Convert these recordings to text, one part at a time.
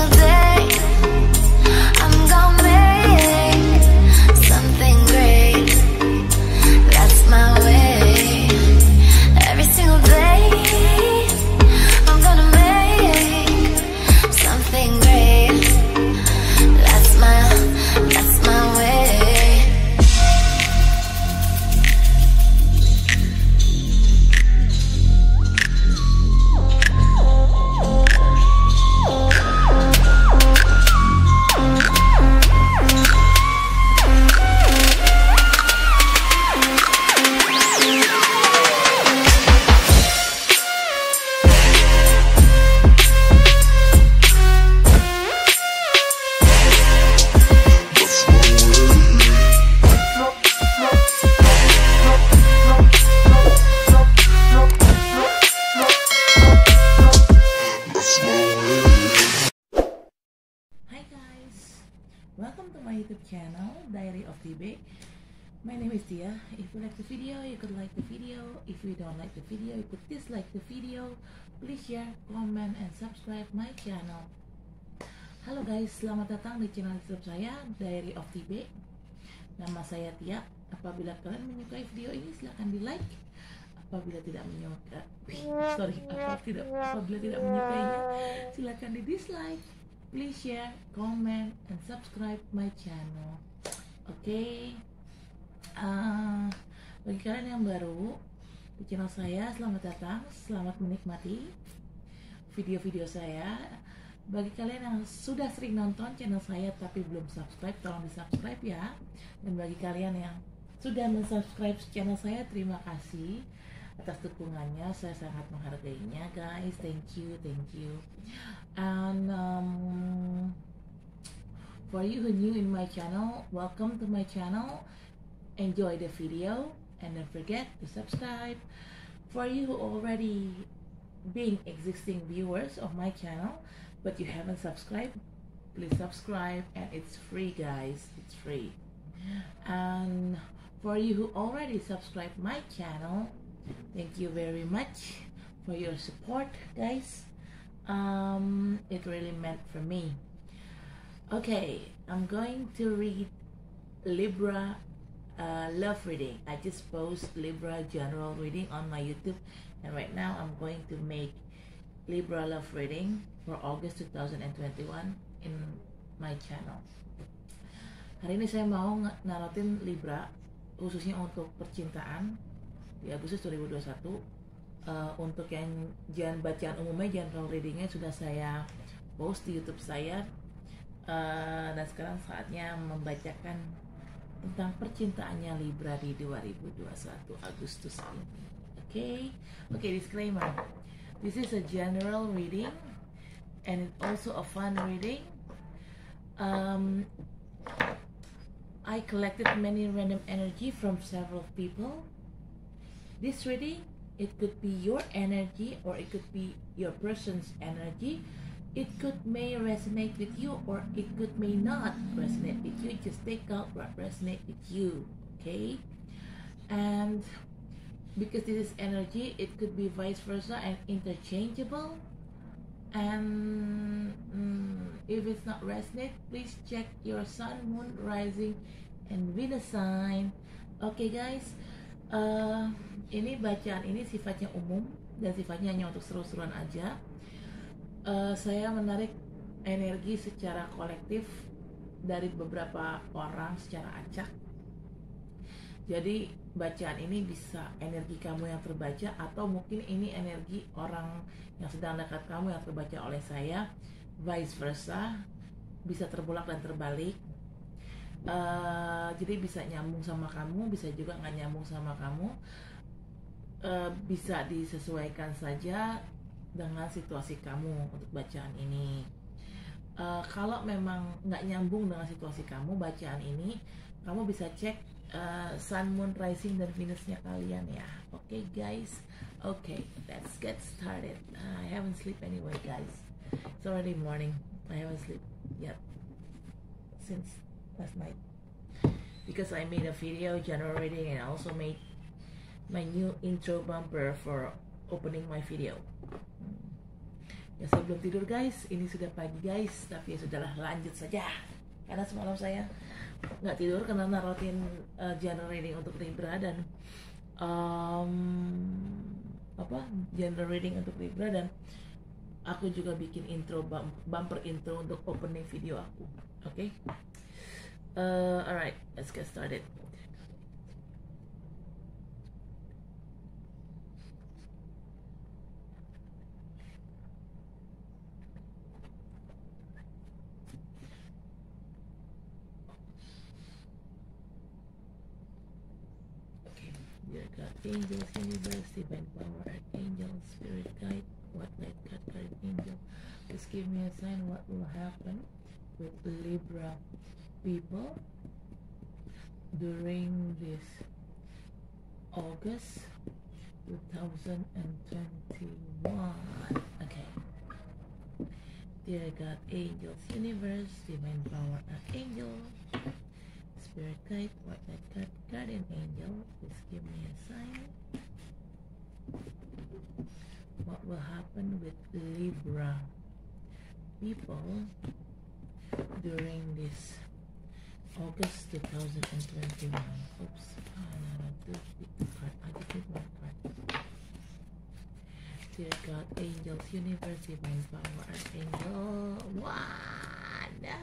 single day I'm gonna make something great. That's my way. Every single day I'm gonna make something great. That's my way. Welcome to my YouTube channel, Diary of TB. My name is Tia. If you like the video, you could like the video. If you don't like the video, you could dislike the video. Please share, comment, and subscribe my channel. Halo guys, selamat datang di channel YouTube saya, Diary of TB. Nama saya Tia. Apabila kalian menyukai video ini, silahkan di like. Apabila tidak menyukainya, silahkan di dislike. Please share, comment, and subscribe my channel. Oke. Bagi kalian yang baru di channel saya, selamat datang, selamat menikmati video-video saya. Bagi kalian yang sudah sering nonton channel saya tapi belum subscribe, tolong di subscribe ya. Dan bagi kalian yang sudah mensubscribe channel saya, terima kasih atas dukungannya, saya sangat menghargainya guys. Thank you. And for you who new in my channel, welcome to my channel. Enjoy the video and don't forget to subscribe. For you who already being existing viewers of my channel but you haven't subscribed, please subscribe, and it's free guys, it's free. And for you who already subscribed my channel, thank you very much for your support guys. It really meant for me. Okay, I'm going to read Libra love reading. I just post Libra general reading on my YouTube, and right now I'm going to make Libra love reading for August 2021 in my channel. Hari ini saya mau narotin Libra khususnya untuk percintaan di Agustus 2021. Untuk yang bacaan umumnya, general readingnya sudah saya post di YouTube saya, dan sekarang saatnya membacakan tentang percintaannya Libra di 2021 Agustus ini. Okay, disclaimer. This is a general reading and it's also a fun reading. I collected many random energy from several people. This reading, it could be your energy or it could be your person's energy. It may resonate with you or it may not resonate with you. Just take out what resonates with you, okay? And because this is energy, it could be vice versa and interchangeable. And if it's not resonate, please check your sun, moon, rising, and Venus sign. Okay guys, ini bacaan ini sifatnya umum dan sifatnya hanya untuk seru-seruan aja. Saya menarik energi secara kolektif dari beberapa orang secara acak. Jadi bacaan ini bisa energi kamu yang terbaca, atau mungkin ini energi orang yang sedang dekat kamu yang terbaca oleh saya, vice versa, bisa terbulak dan terbalik. Jadi bisa nyambung sama kamu, bisa juga nggak nyambung sama kamu. Bisa disesuaikan saja dengan situasi kamu untuk bacaan ini. Kalau memang nggak nyambung dengan situasi kamu bacaan ini, kamu bisa cek sun, moon, rising, dan Venusnya kalian ya. Okay guys, okay, let's get started. I haven't slept anyway guys, it's already morning. I haven't slept yet since last night because I made a video general reading and I also made my new intro bumper for opening my video. Ya saya belum tidur guys, ini sudah pagi guys, tapi ya sudahlah, lanjut saja. Karena semalam saya nggak tidur karena narutin genre reading untuk Libra dan genre reading untuk Libra, dan aku juga bikin intro bumper intro untuk opening video aku. Oke, alright, let's get started. Dear God, angels, universe, divine power, archangel, spirit guide, what light God, guardian angel, please give me a sign what will happen with Libra people during this August 2021. Okay. Dear God, angels, universe, divine power, archangel, spirit guide, white light guide, guardian angel, please give me a sign. What will happen with Libra people during this August 2021? Oops, I just need one card. Dear God, angels, universe, divine power, archangel. Wow, no.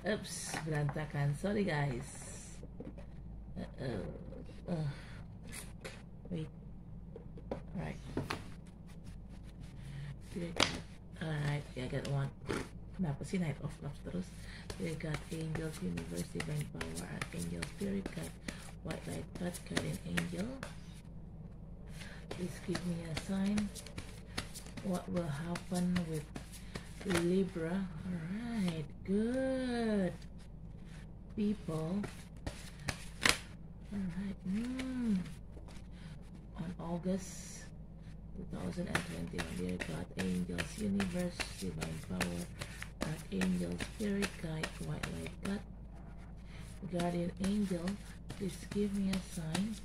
Oops, berantakan. Sorry guys. Wait. Alright. Alright, I got one. Kenapa sih Knight of Cups terus? Dear God, angels, universe, divine power, archangel, spirit guide, white light God, guardian angel, please give me a sign. What will happen with Libra? Alright, good people. Alright, on August 2021, dear God, angels, universe, divine power, archangel, spirit guide, white light God, guardian angel, please give me a sign.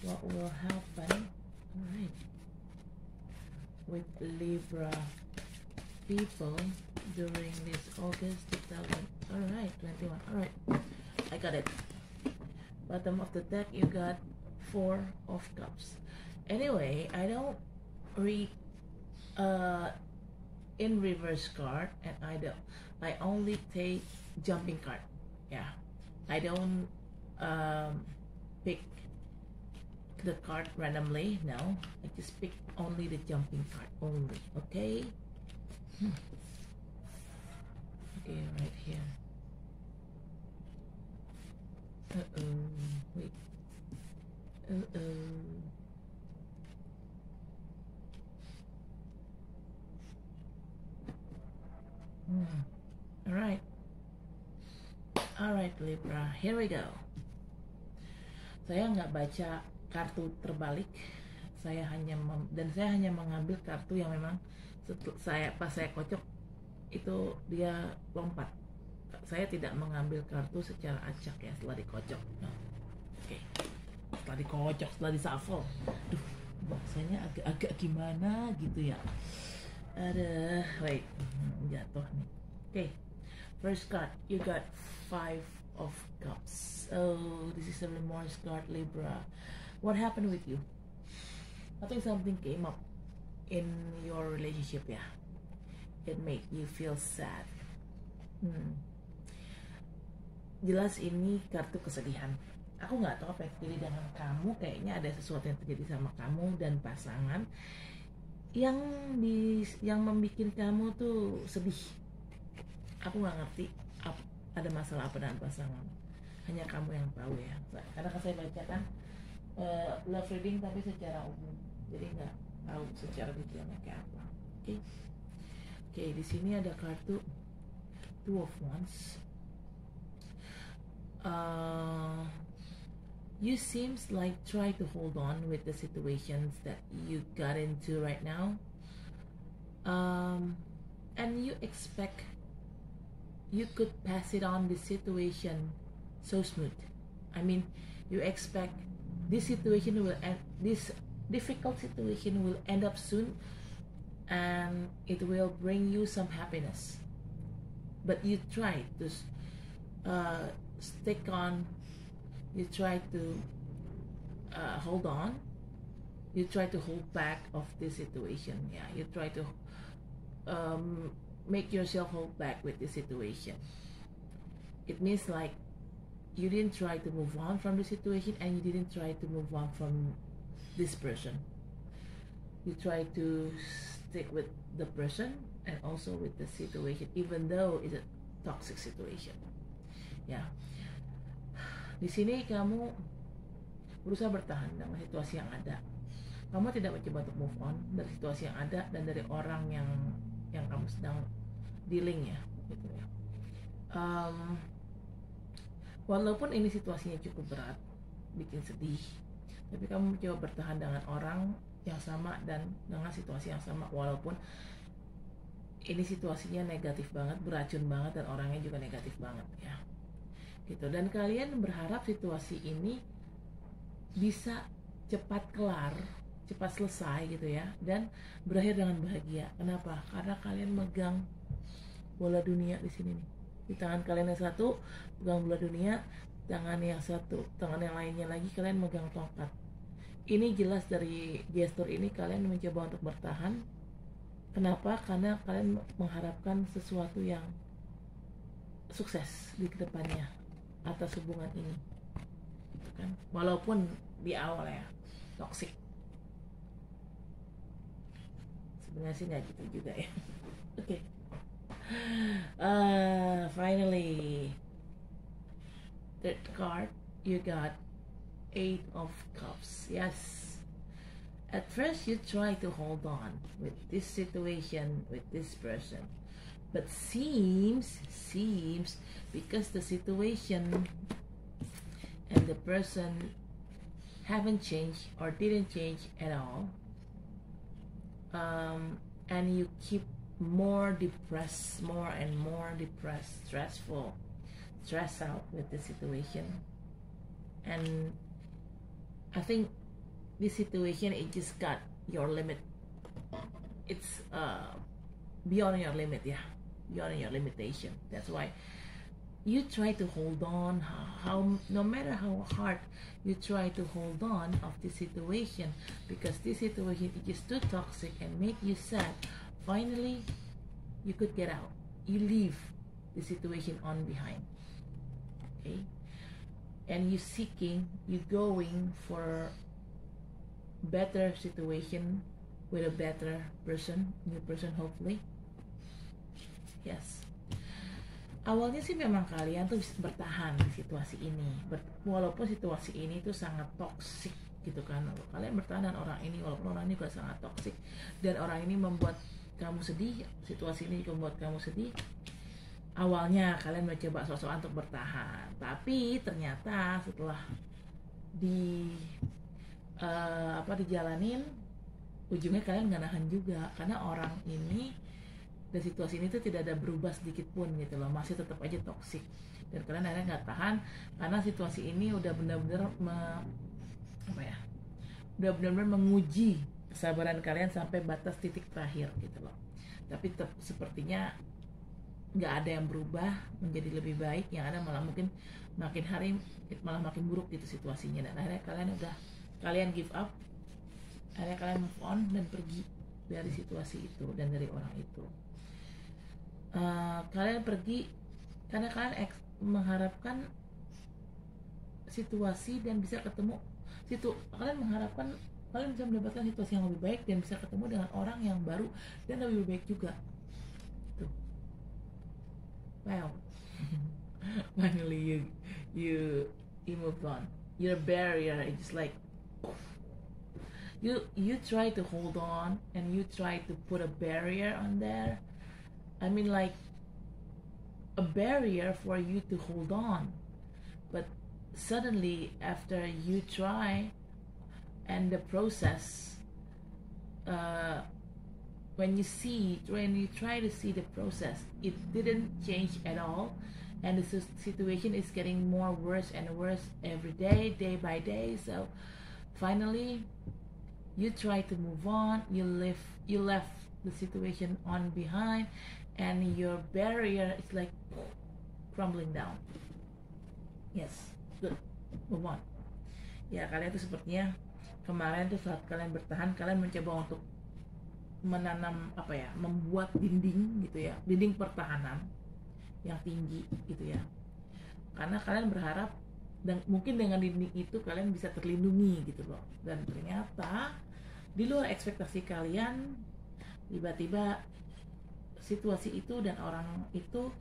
What will happen? Alright, with Libra people during this August 2021. Alright, I got it. Bottom of the deck, you got 4 of Cups. Anyway, I don't read in reverse card, and I only take jumping card. Yeah, I don't pick the card randomly. No, I just pick only the jumping card only. Okay. Okay, right here. Wait. Alright Libra, here we go. Saya nggak baca kartu terbalik. Saya hanya mengambil kartu yang memang pas saya kocok itu dia lompat. Saya tidak mengambil kartu secara acak ya setelah dikocok. Oke. Setelah dikocok, setelah dishuffle. Duh, bahasanya agak-agak gimana gitu ya. Ada, wait, jatuh nih. Okay, first card, you got 5 of Cups. Oh, this is a remorse card, Libra. What happened with you? I think something came up in your relationship, yeah. It made you feel sad. Jelas ini kartu kesedihan. Aku nggak tahu apa yang terjadi dengan kamu. Kayaknya ada sesuatu yang terjadi sama kamu dan pasangan yang membuat kamu tuh sedih. Aku nggak ngerti ada masalah apa dengan pasangan. Hanya kamu yang tahu ya. Karena saya baca kan love reading tapi secara umum, jadi nggak tahu secara detailnya kayak apa. Oke, di sini ada kartu 2 of Wands. You seems like try to hold on with the situations that you got into right now, and you expect you could pass it on the situation so smooth. I mean, you expect this situation will end, difficult situation will end up soon, and it will bring you some happiness. But you try to stick on, you try to hold on, you try to hold back of this situation. Yeah, you try to make yourself hold back with this situation. It means like you didn't try to move on from the situation, and you didn't try to move on from this person. You try to stick with the person and also with the situation, even though it's a toxic situation. Ya, di sini kamu berusaha bertahan dengan situasi yang ada. Kamu tidak mencoba untuk move on dari situasi yang ada dan dari orang yang kamu sedang dealing ya, gitu ya. Walaupun ini situasinya cukup berat, bikin sedih, tapi kamu mencoba bertahan dengan orang yang sama dan dengan situasi yang sama, walaupun ini situasinya negatif banget, beracun banget, dan orangnya juga negatif banget ya, gitu. Dan kalian berharap situasi ini bisa cepat kelar, cepat selesai gitu ya, dan berakhir dengan bahagia. Kenapa? Karena kalian megang bola dunia di sini nih. Di tangan kalian yang satu pegang bola dunia, tangan yang satu, tangan yang lainnya lagi kalian megang tongkat. Ini jelas dari gestur ini kalian mencoba untuk bertahan. Kenapa? Karena kalian mengharapkan sesuatu yang sukses di kedepannya atas hubungan ini, kan? Walaupun di awal ya toksik. Sebenarnya sih nggak gitu juga ya. Oke. Finally, third card, you got 8 of Cups. Yes, at first you try to hold on with this situation, with this person, but seems because the situation and the person haven't changed or didn't change at all, and you keep more depressed, more and more depressed, stressed out with the situation. And I think this situation, it just got your limit. It's beyond your limit, yeah, beyond your limitation. That's why you try to hold on. How no matter how hard you try to hold on of this situation, because this situation is just too toxic and make you sad. Finally, you could get out. You leave the situation on behind. Okay, and you seeking, you going for better situation with a better person, new person hopefully. Yes. Awalnya sih memang kalian tuh bisa bertahan di situasi ini, walaupun situasi ini tuh sangat toksik gitu kan. Kalian bertahan dengan orang ini walaupun orang ini juga sangat toksik dan orang ini membuat kamu sedih, situasi ini juga membuat kamu sedih. Awalnya kalian mencoba sok-sokan untuk bertahan, tapi ternyata setelah dijalanin, ujungnya kalian nggak nahan juga, karena orang ini dan situasi ini tuh tidak ada berubah sedikit pun gitu loh, masih tetap aja toksik, dan kalian akhirnya nggak tahan karena situasi ini udah benar-benar udah benar-benar menguji kesabaran kalian sampai batas titik terakhir gitu loh. Tapi sepertinya nggak ada yang berubah menjadi lebih baik, yang ada malah mungkin makin hari malah makin buruk gitu situasinya, dan akhirnya kalian give up, akhirnya kalian move on dan pergi dari situasi itu dan dari orang itu. Kalian pergi karena kalian mengharapkan situasi dan bisa ketemu kalian mengharapkan kalian bisa mendapatkan situasi yang lebih baik dan bisa ketemu dengan orang yang baru dan lebih baik juga. Tuh. Wow. Finally you moved on. Your barrier is just like you try to hold on and you try to put a barrier on there. I mean, like a barrier for you to hold on, but suddenly after you try and the process, when you try to see the process, it didn't change at all, and the situation is getting more worse and worse every day by day. So finally you try to move on, you left the situation on behind, and your barrier is like crumbling down. Yes, good, move on. Ya, kalian tuh sepertinya kemarin tuh saat kalian bertahan, kalian mencoba untuk menanam apa ya, membuat dinding gitu ya, dinding pertahanan yang tinggi gitu ya, karena kalian berharap dan mungkin dengan dinding itu kalian bisa terlindungi gitu loh. Dan ternyata di luar ekspektasi kalian, tiba-tiba situasi itu dan orang itu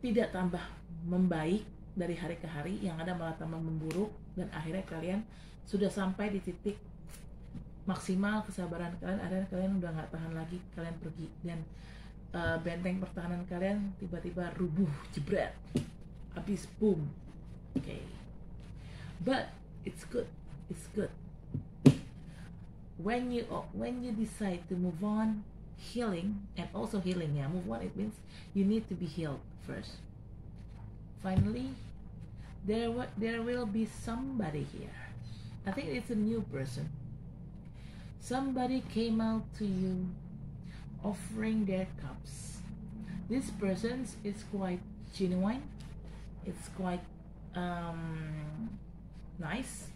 tidak tambah membaik dari hari ke hari, yang ada malah tambah memburuk, dan akhirnya kalian sudah sampai di titik maksimal kesabaran kalian. Akhirnya kalian udah nggak tahan lagi, kalian pergi, dan benteng pertahanan kalian tiba-tiba rubuh, jebret, habis, boom. Okay, but it's good, when you decide to move on, healing, and also healing, yeah, move on, it means you need to be healed first. Finally, there will be somebody here. I think it's a new person. Somebody came out to you offering their cups. This person is quite genuine. It's quite nice.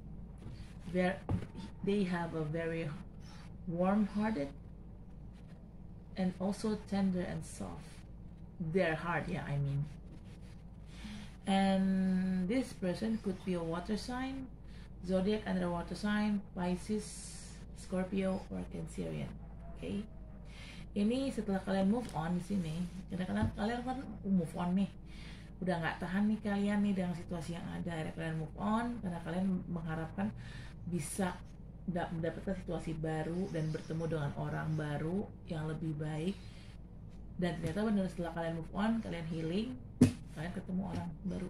They have a very warm-hearted and also tender and soft. Their heart, yeah, I mean. And this person could be a water sign, zodiac under water sign, Pisces, Scorpio, or Cancerian. Okay. Ini setelah kalian move on di sini, karena kalian kan move on nih, udah nggak tahan nih kalian nih dengan situasi yang ada. Akhirnya kalian move on karena kalian mengharapkan bisa mendapatkan situasi baru dan bertemu dengan orang baru yang lebih baik. Dan ternyata benar, setelah kalian move on, kalian healing, kalian ketemu orang baru.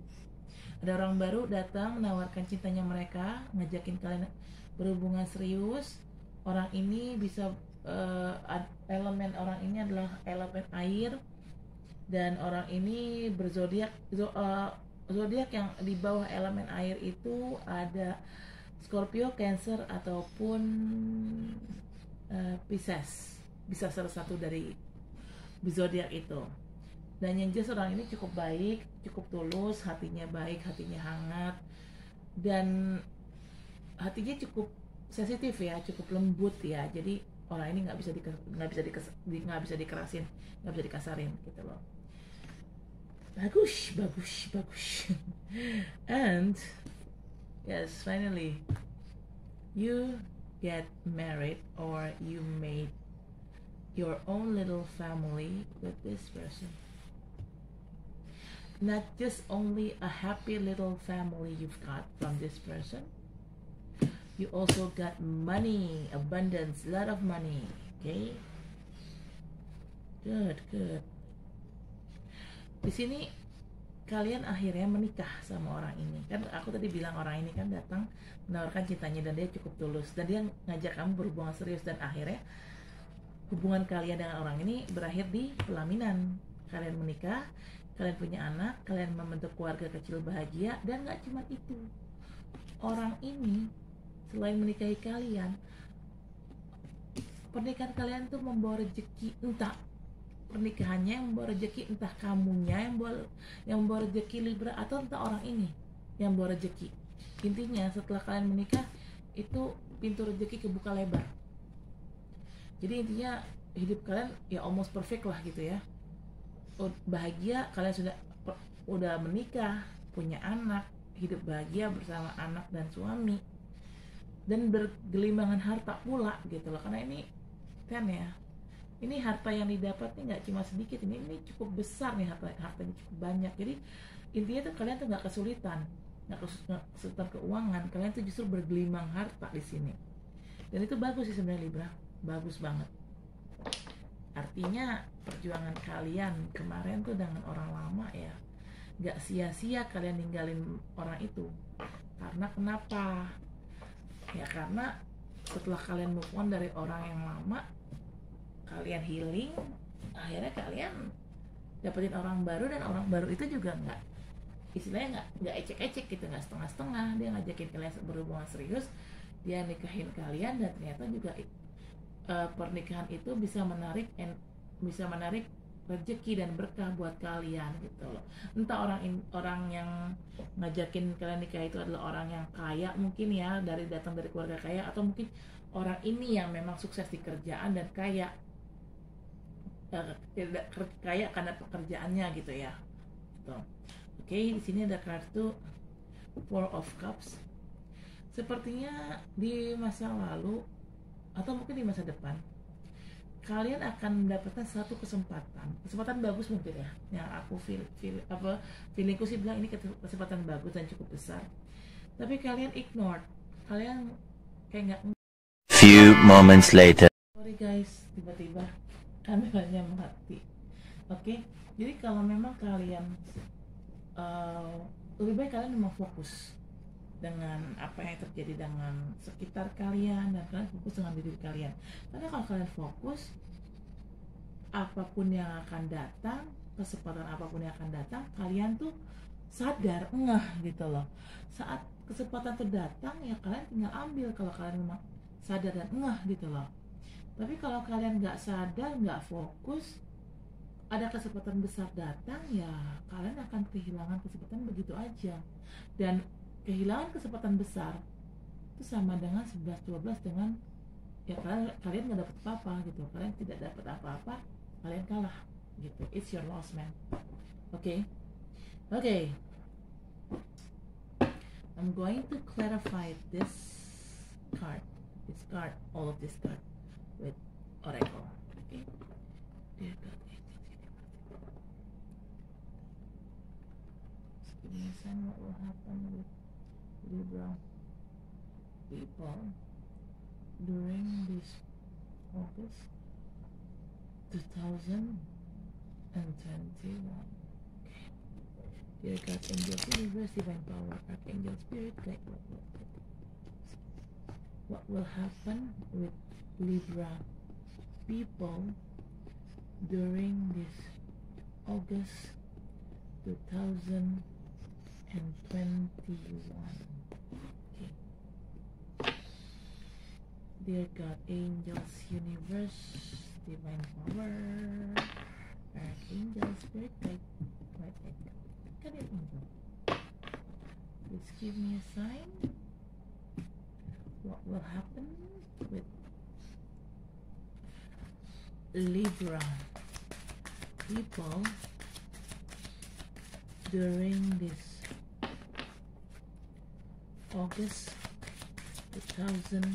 Ada orang baru datang menawarkan cintanya mereka, ngajakin kalian berhubungan serius. Orang ini bisa elemen orang ini adalah elemen air, dan orang ini berzodiak zodiak yang di bawah elemen air itu ada Scorpio, Cancer, ataupun Pisces. Bisa salah satu dari zodiak itu. Dan yang jelas orang ini cukup baik, cukup tulus, hatinya baik, hatinya hangat, dan hatinya cukup sensitif ya, cukup lembut ya. Jadi orang ini nggak bisa dikerasin, nggak bisa dikasarin gitu loh. Bagus. And yes, finally you get married, or you made your own little family with this person. Not just only a happy little family you've got from this person, you also got money, abundance, lot of money. Okay, good. Di sini kalian akhirnya menikah sama orang ini. Kan aku tadi bilang orang ini kan datang menawarkan cintanya dan dia cukup tulus, dan dia ngajak kamu berhubungan serius, dan akhirnya hubungan kalian dengan orang ini berakhir di pelaminan. Kalian menikah, kalian punya anak, kalian membentuk keluarga kecil bahagia. Dan gak cuma itu, orang ini selain menikahi kalian, pernikahan kalian tuh membawa rezeki. Entah pernikahannya yang membawa rezeki, entah kamunya yang membawa rezeki, Libra, atau entah orang ini yang membawa rezeki. Intinya setelah kalian menikah itu pintu rezeki kebuka lebar. Jadi intinya hidup kalian ya almost perfect lah gitu ya, bahagia. Kalian udah menikah, punya anak, hidup bahagia bersama anak dan suami, dan bergelimbangan harta pula gitu loh. Karena ini kan ya, ini harta yang didapat nih nggak cuma sedikit, ini cukup besar nih, hartanya cukup banyak. Jadi intinya tuh kalian tuh nggak kesulitan keuangan, kalian tuh justru bergelimang harta di sini. Dan itu bagus sih sebenarnya Libra, bagus banget. Artinya perjuangan kalian kemarin tuh dengan orang lama ya nggak sia-sia kalian ninggalin orang itu. Karena kenapa? Ya karena setelah kalian move on dari orang yang lama, kalian healing, akhirnya kalian dapetin orang baru, dan orang baru itu juga nggak ecek-ecek gitu, nggak setengah-setengah. Dia ngajakin kalian berhubungan serius, dia nikahin kalian, dan ternyata juga pernikahan itu bisa menarik rezeki dan berkah buat kalian gitu loh. Entah orang yang ngajakin kalian nikah itu adalah orang yang kaya mungkin ya, datang dari keluarga kaya, atau mungkin orang ini yang memang sukses di kerjaan dan kaya karena pekerjaannya gitu ya. Gitu. Oke, di sini ada kartu Four of Cups. Sepertinya di masa lalu atau mungkin di masa depan, kalian akan mendapatkan satu kesempatan bagus mungkin ya. Yang aku feelingku sih bilang ini kesempatan bagus dan cukup besar. Tapi kalian ignore, kalian kayak nggak. Few moments later. Sorry guys, tiba-tiba kameranya mati. Oke, jadi kalau memang kalian lebih baik kalian memang fokus dengan apa yang terjadi dengan sekitar kalian, dan kalian fokus dengan diri kalian. Karena kalau kalian fokus, apapun yang akan datang, kesempatan apapun yang akan datang, kalian tuh sadar, ngeh gitu loh. Saat kesempatan itu datang, ya kalian tinggal ambil kalau kalian memang sadar dan ngeh gitu loh. Tapi kalau kalian nggak sadar, nggak fokus, ada kesempatan besar datang, ya kalian akan kehilangan kesempatan begitu aja. Dan kehilangan kesempatan besar itu sama dengan 11-12 dengan ya kalian nggak dapat apa-apa gitu. Kalian tidak dapat apa-apa, kalian kalah gitu. It's your loss, man. Okay. I'm going to clarify this card, all of this card with Oracle. Okay. Dear God, give me a sign what will happen with Libra people during this August 2021. Okay. Dear God, angels, universe, divine power, archangel, spirit, guide. What will happen with Libra people during this August 2021? Okay. Dear God, angels, universe, divine power, archangel, spirit, guide. Can it angel? Please give me a sign. What will happen with Libra people during this August 2021?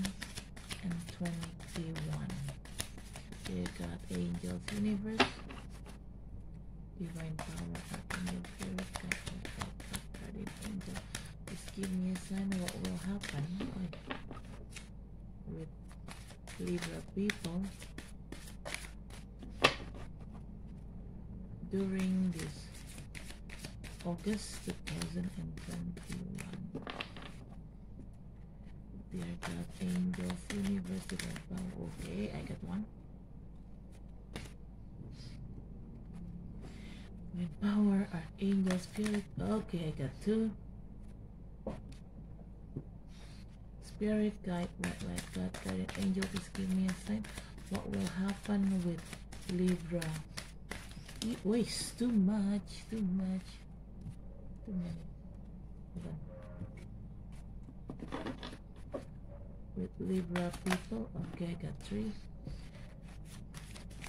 Dear God, angels, universe, divine power, archangel, spirit, guardian angel, please give me a sign what will happen with Libra people during this August 2021. Dear God, angels, universe, divine power. Okay, I got one. Divine power, archangel, spirit. Okay, I got two. Spirit, guide, light, God, guardian angel, please give me a sign. What will happen with Libra? Waste too much. Too many. Hold on. With Libra people, okay, I got 3.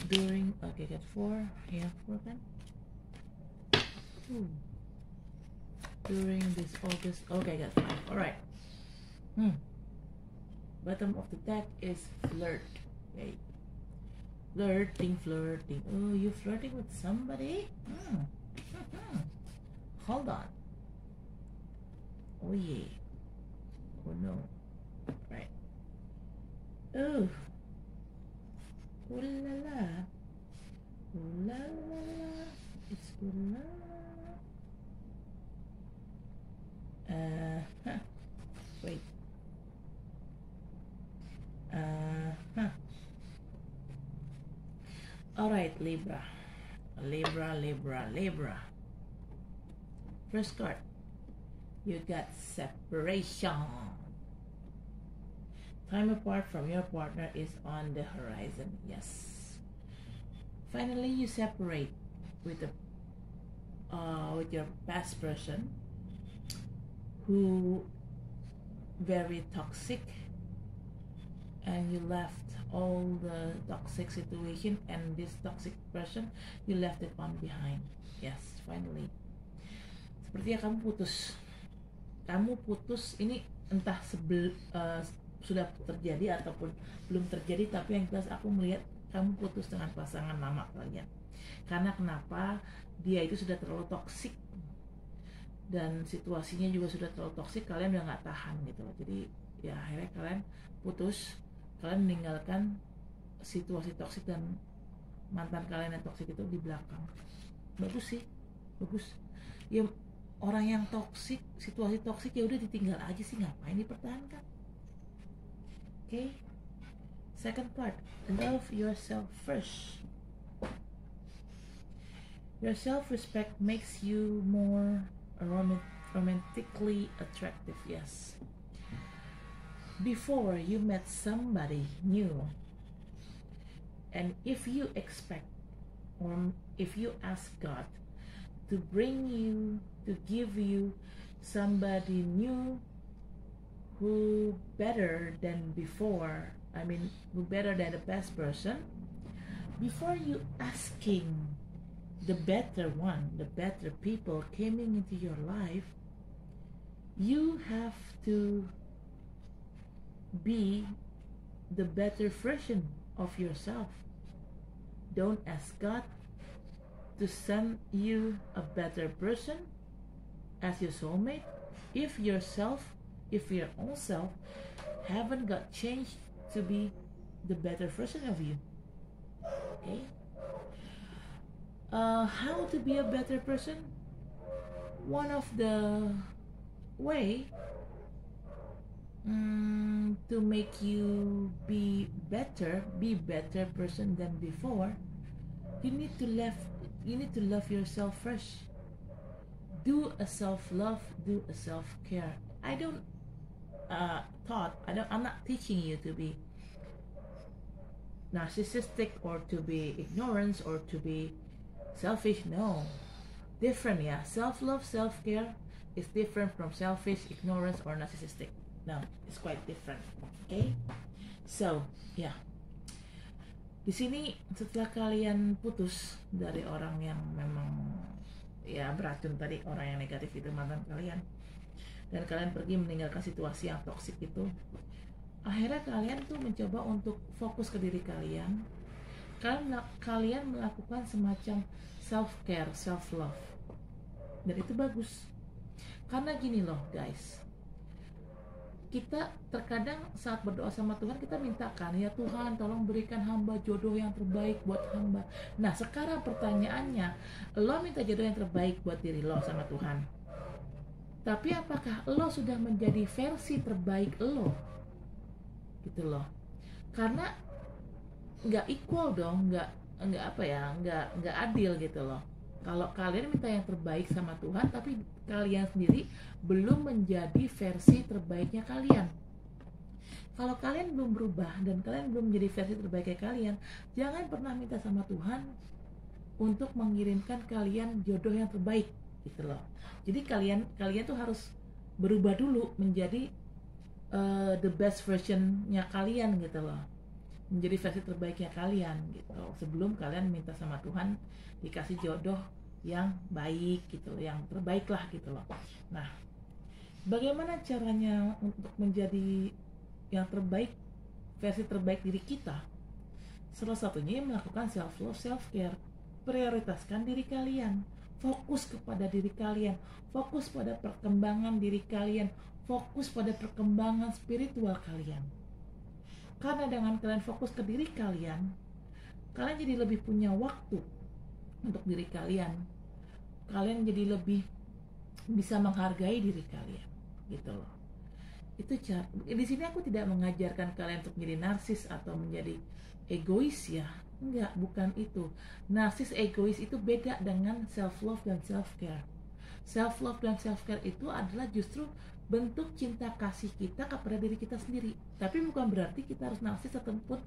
During, okay, I got 4. Yeah, 4 then. During this August, okay, I got 5. All right. Bottom of the deck is flirt. Okay. Flirting. Oh, you flirting with somebody? Hold on. Oh yeah. Oh no. Right. Oh. Ooh la la. Ooh la la. It's ooh la. Wait. Alright, Libra. First card. You got separation. time apart from your partner is on the horizon. Yes. Finally, you separate with your past person who very toxic, and you left all the toxic situation and this toxic person, you left it on behind. Yes, finally. Sepertinya kamu putus ini entah sudah terjadi ataupun belum terjadi, tapi yang jelas aku melihat kamu putus dengan pasangan lama kalian. Karena kenapa? Dia itu sudah terlalu toksik dan situasinya juga sudah terlalu toksik, kalian udah nggak tahan gitu loh. Jadi ya akhirnya kalian putus, kalian meninggalkan situasi toksik dan mantan kalian yang toksik itu di belakang. Bagus sih, bagus. Ya orang yang toksik, situasi toksik ya udah ditinggal aja sih, ngapain dipertahankan? Okay. Second part, love yourself first. Your self-respect makes you more romantically attractive. Yes. Before you met somebody new, and if you expect or if you ask God to give you somebody new who better than before, who better than the past person, before you asking the better one, the better people coming into your life, you have to be the better version of yourself. Don't ask God to send you a better person as your soulmate if your own self haven't got changed to be the better version of you. Okay. How to be a better person? One of the way to make you be better person than before, you need to love yourself first. Do a self-love, do a self-care. I'm not teaching you to be narcissistic or to be ignorant or to be selfish. No, different. Yeah, self-love, self-care is different from selfish, ignorance, or narcissistic. No, it's quite different. Okay, so yeah, di sini setelah kalian putus dari orang yang memang ya beracun tadi, orang yang negatif itu mantan kalian, dan kalian pergi meninggalkan situasi yang toksik itu, akhirnya kalian tuh mencoba untuk fokus ke diri kalian. Kalian melakukan semacam self-care, self-love, dan itu bagus. Karena gini loh guys, kita terkadang saat berdoa sama Tuhan, kita mintakan, ya Tuhan tolong berikan hamba jodoh yang terbaik buat hamba. Nah sekarang pertanyaannya, lo minta jodoh yang terbaik buat diri lo sama Tuhan, tapi apakah lo sudah menjadi versi terbaik lo? Gitu loh. Karena nggak equal dong, nggak adil gitu loh. Kalau kalian minta yang terbaik sama Tuhan, tapi kalian sendiri belum menjadi versi terbaiknya kalian. Kalau kalian belum berubah dan kalian belum menjadi versi terbaiknya kalian, jangan pernah minta sama Tuhan untuk mengirimkan kalian jodoh yang terbaik gitu loh. Jadi kalian tuh harus berubah dulu menjadi the best versionnya kalian gitu loh, menjadi versi terbaiknya kalian gitu, sebelum kalian minta sama Tuhan dikasih jodoh yang baik gitu loh, yang terbaik lah gitu loh. Nah, bagaimana caranya untuk menjadi yang terbaik, versi terbaik diri kita? Salah satunya melakukan self-love, self-care. Prioritaskan diri kalian, fokus kepada diri kalian, fokus pada perkembangan diri kalian, fokus pada perkembangan spiritual kalian. Karena dengan kalian fokus ke diri kalian, kalian jadi lebih punya waktu untuk diri kalian. Kalian jadi lebih bisa menghargai diri kalian, gitu loh. Itu cara. Di sini aku tidak mengajarkan kalian untuk menjadi narsis atau menjadi egois ya. Enggak, bukan itu. Narsis, egois itu beda dengan self love dan self care. Self love dan self care itu adalah justru bentuk cinta kasih kita kepada diri kita sendiri. Tapi bukan berarti kita harus narsis ataupun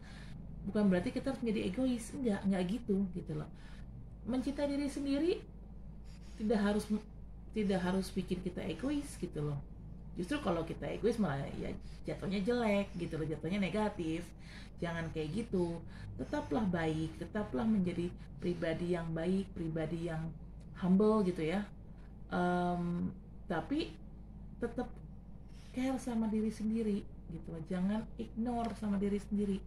bukan berarti kita harus menjadi egois. Enggak gitu loh. Mencintai diri sendiri tidak harus bikin kita egois gitu loh. Justru kalau kita egois malah ya jatuhnya jelek gitu loh, jatuhnya negatif. Jangan kayak gitu. Tetaplah baik, tetaplah menjadi pribadi yang baik, pribadi yang humble gitu ya. Tapi tetap care sama diri sendiri gitu loh. Jangan ignore sama diri sendiri.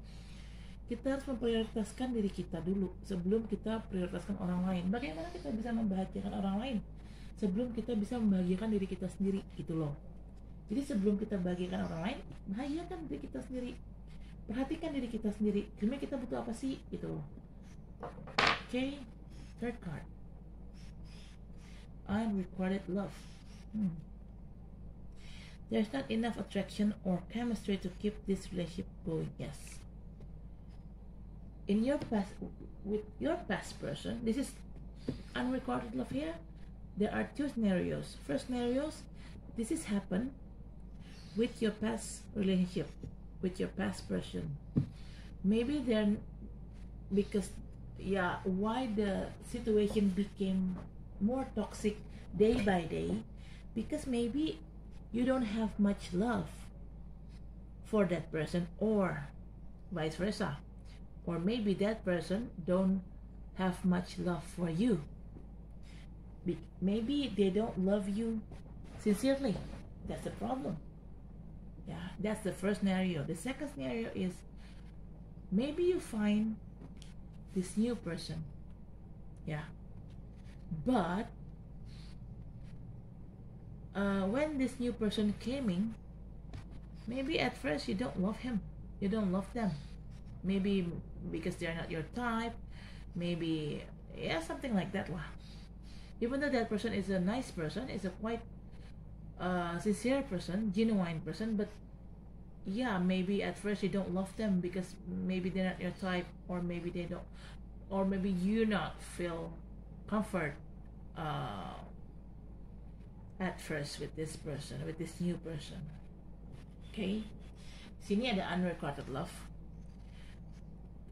Kita harus memprioritaskan diri kita dulu sebelum kita prioritaskan orang lain. Bagaimana kita bisa membahagiakan orang lain sebelum kita bisa membahagiakan diri kita sendiri gitu loh. Jadi sebelum kita bahagiakan orang lain, bahagiakan diri kita sendiri. Perhatikan diri kita sendiri. Sebenarnya kita butuh apa sih gitu loh. Okay, third card. Unrequited love. There's not enough attraction or chemistry to keep this relationship going. Yes. In your past, with your past person, this is unrequited love here. There are two scenarios. First scenarios, this is happened with your past relationship, with your past person. Maybe they're because why the situation became more toxic day by day, because maybe you don't have much love for that person, or vice versa, or maybe that person don't have much love for you. Maybe they don't love you sincerely. That's the problem. Yeah, that's the first scenario. The second scenario is maybe you find this new person. Yeah, but when this new person came in, maybe at first you don't love him, you don't love them. Maybe because they're not your type. Maybe something like that lah. Even though that person is a nice person, is a quite sincere person, genuine person, but maybe at first you don't love them because maybe they're not your type, or maybe they don't, or maybe you not feel comfort at first with this person, with this new person. Okay, sini ada unrequited love.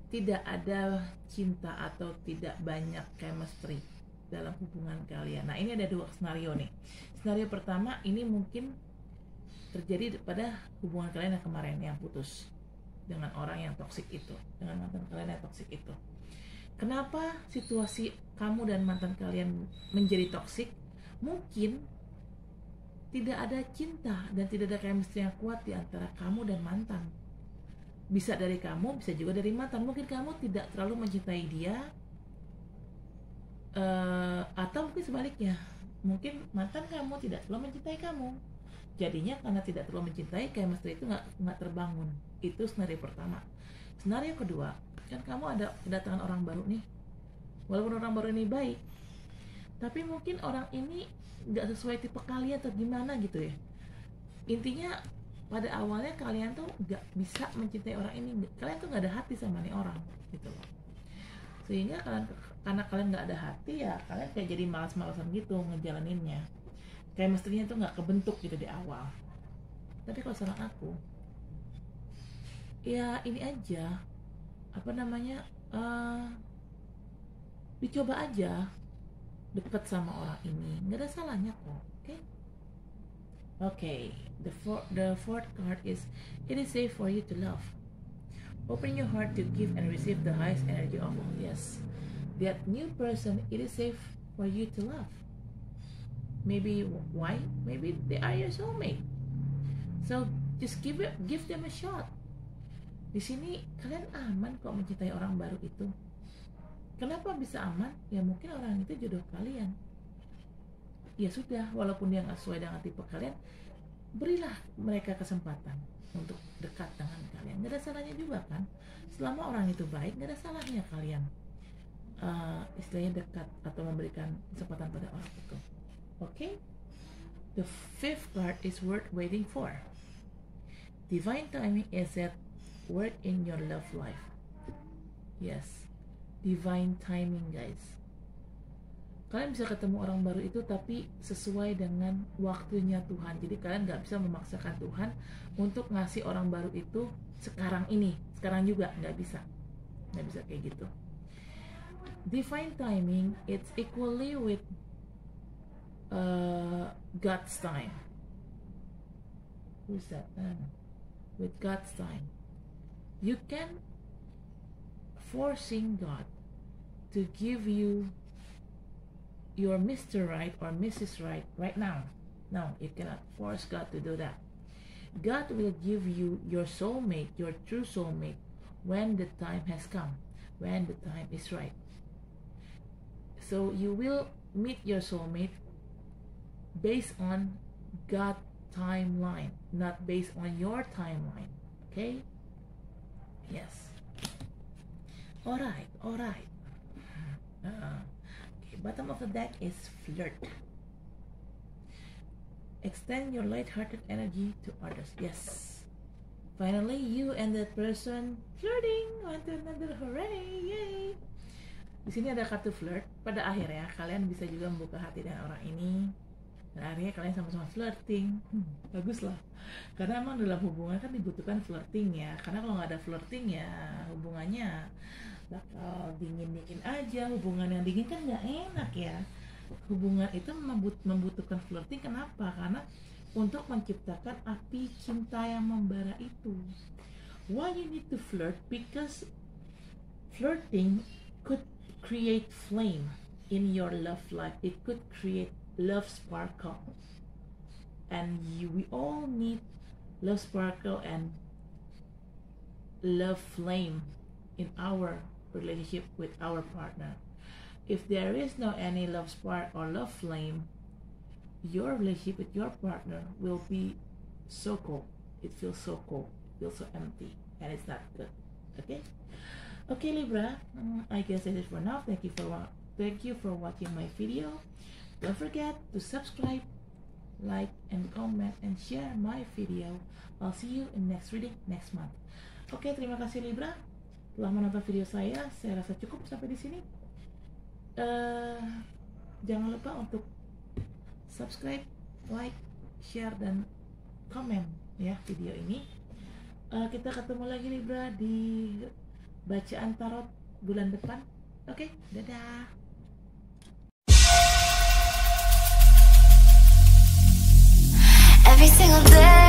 Tidak ada cinta atau tidak banyak chemistry dalam hubungan kalian. Nah, ini ada dua skenario nih. Skenario pertama ini mungkin terjadi pada hubungan kalian yang kemarin yang putus dengan orang yang toksik itu, dengan mantan kalian yang toksik itu. Kenapa situasi kamu dan mantan kalian menjadi toksik? Mungkin tidak ada cinta dan tidak ada chemistry yang kuat di antara kamu dan mantan. Bisa dari kamu, bisa juga dari mantan. Mungkin kamu tidak terlalu mencintai dia, atau mungkin sebaliknya, mungkin mantan kamu tidak terlalu mencintai kamu. Jadinya karena tidak terlalu mencintai, chemistry itu nggak terbangun. Itu skenario pertama. Skenario kedua, kan kamu ada kedatangan orang baru nih. Walaupun orang baru ini baik, tapi mungkin orang ini nggak sesuai tipe kalian atau gimana gitu ya. Intinya pada awalnya kalian tuh nggak bisa mencintai orang ini. Kalian tuh nggak ada hati sama nih orang gitu loh. Sehingga karena kalian nggak ada hati, ya kalian kayak jadi malas-malasan gitu ngejalaninnya. Chemistry-nya tuh nggak kebentuk gitu di awal. Tapi kalau saran aku, ya ini aja, dicoba aja deket sama orang ini, nggak ada salahnya kok. Okay, the fourth card is, it is safe for you to love. Open your heart to give and receive the highest energy of all. Yes, that new person, it is safe for you to love. Maybe why? Maybe they are your soulmate. So just give them a shot. Di sini kalian aman kok mencintai orang baru itu. Kenapa bisa aman? Ya mungkin orang itu jodoh kalian. Ya sudah, walaupun dia nggak sesuai dengan tipe kalian, berilah mereka kesempatan untuk dekat dengan kalian. Nggak ada salahnya juga kan. Selama orang itu baik, nggak ada salahnya kalian istilahnya dekat atau memberikan kesempatan pada orang itu. Okay? The fifth card is worth waiting for. Divine timing is at work in your love life. Yes, divine timing guys. kalian bisa ketemu orang baru itu tapi sesuai dengan waktunya Tuhan. Jadi kalian nggak bisa memaksakan Tuhan untuk ngasih orang baru itu sekarang ini, sekarang juga nggak bisa kayak gitu. Divine timing, it's equally with God's time. Who's that? With God's time, you can forcing God to give you your Mr. Right or Mrs. right now. No, you cannot force God to do that. God will give you your soulmate, your true soulmate, when the time has come, when the time is right. So you will meet your soulmate based on God's timeline, not based on your timeline. Okay? Yes. Alright. Okay, bottom of the deck is flirt. Extend your light-hearted energy to others. Yes. Finally, you and that person flirting one to another. Hooray! Yay! Di sini ada kartu flirt. Pada akhirnya kalian bisa juga membuka hati dengan orang ini. Dan akhirnya kalian sama-sama flirting. Bagus lah. Karena emang dalam hubungan kan dibutuhkan flirting ya. Karena kalau nggak ada flirting ya hubungannya bakal dingin-dingin aja. Hubungan yang dingin kan nggak enak ya. Hubungan itu membutuhkan flirting. Kenapa? Karena untuk menciptakan api cinta yang membara itu. Why you need to flirt? Because flirting could create flame in your love life. It could create love sparkle, and we all need love sparkle and love flame in our relationship with our partner. If there is no any love spark or love flame, your relationship with your partner will be so cold. It feels so cold, feels so empty, and it's not good. Okay Libra, I guess that's it for now. Thank you for watching my video. Don't forget to subscribe, like, and comment, and share my video. I'll see you in next reading next month. Oke, terima kasih Libra telah menonton video saya. Saya rasa cukup sampai di sini. Jangan lupa untuk subscribe, like, share, dan komen ya video ini. Kita ketemu lagi Libra di bacaan tarot bulan depan. Oke, dadah. Every single day